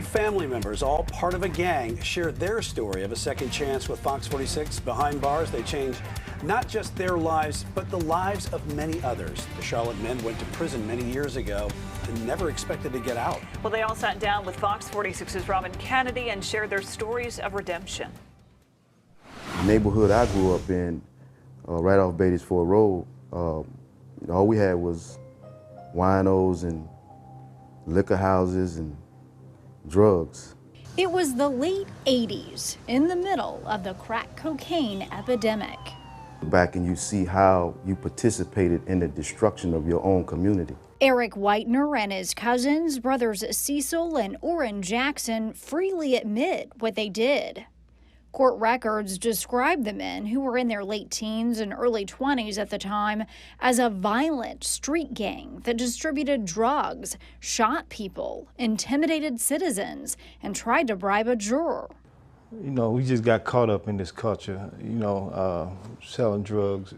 Family members, all part of a gang, shared their story of a second chance with Fox 46. Behind bars, they changed not just their lives, but the lives of many others. The Charlotte men went to prison many years ago and never expected to get out. Well, they all sat down with Fox 46's Robin Kennedy and shared their stories of redemption. The neighborhood I grew up in, right off Beatties Ford Road, all we had was winos and liquor houses and drugs. It was the late 80s, in the middle of the crack cocaine epidemic. Back and you see how you participated in the destruction of your own community. Eric Whitener and his cousins, brothers Cecil and ORRIN Jackson, freely admit what they did. Court records describe the men, who were in their late teens and early 20s at the time, as a violent street gang that distributed drugs, shot people, intimidated citizens, and tried to bribe a juror. You know, we just got caught up in this culture, selling drugs,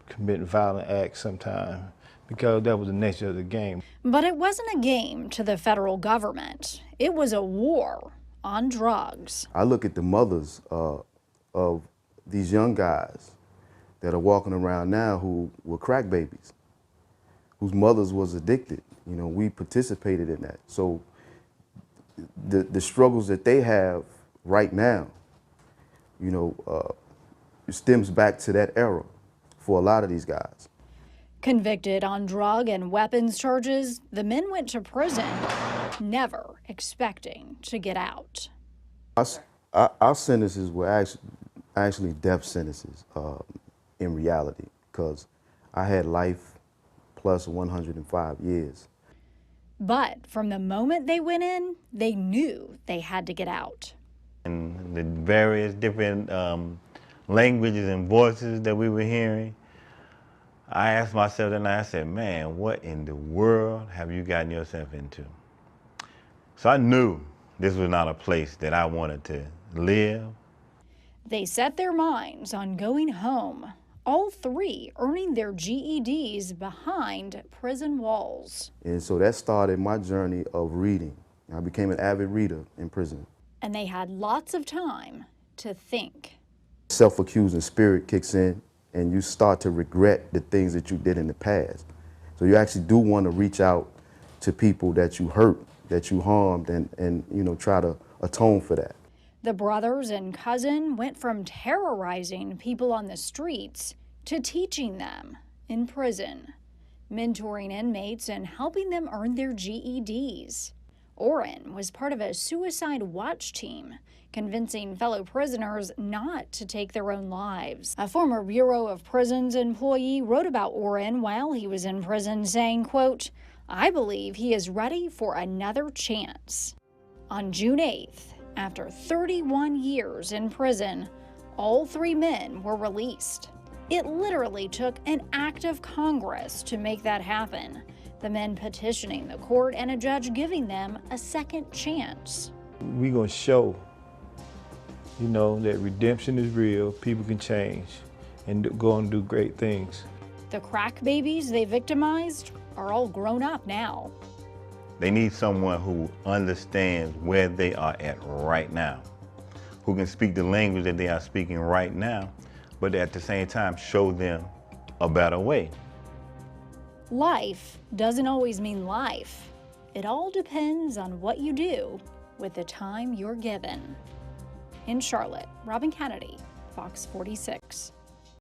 committing violent acts sometimes, because that was the nature of the game. But it wasn't a game to the federal government. It was a war on drugs. I look at the mothers of these young guys that are walking around now who were crack babies, whose mothers was addicted. You know, we participated in that. So the struggles that they have right now, stems back to that era for a lot of these guys. Convicted on drug and weapons charges, the men went to prison, never expecting to get out. Our sentences were actually death sentences in reality, because I had life plus 105 years. But from the moment they went in, they knew they had to get out. And the various different languages and voices that we were hearing, I asked myself that night, I said, man, what in the world have you gotten yourself into? So I knew this was not a place that I wanted to live. They set their minds on going home, all three earning their GEDs behind prison walls. And so that started my journey of reading. I became an avid reader in prison. And they had lots of time to think. Self-accusing spirit kicks in, and you start to regret the things that you did in the past. So you actually do want to reach out to people that you hurt, that you harmed, and try to atone for that. The brothers and cousin went from terrorizing people on the streets to teaching them in prison, mentoring inmates and helping them earn their GEDs. ORRIN was part of a suicide watch team, convincing fellow prisoners not to take their own lives. A former Bureau of Prisons employee wrote about ORRIN while he was in prison, saying, quote, "I believe he is ready for another chance." On June 8th, after 31 years in prison, all three men were released. It literally took an act of Congress to make that happen, the men petitioning the court and a judge giving them a second chance. We're going to show, that redemption is real, people can change, and go and do great things. The crack babies they victimized are all grown up now. They need someone who understands where they are at right now, who can speak the language that they are speaking right now, but at the same time show them a better way. Life doesn't always mean life. It all depends on what you do with the time you're given. In Charlotte, Robin Kennedy, Fox 46.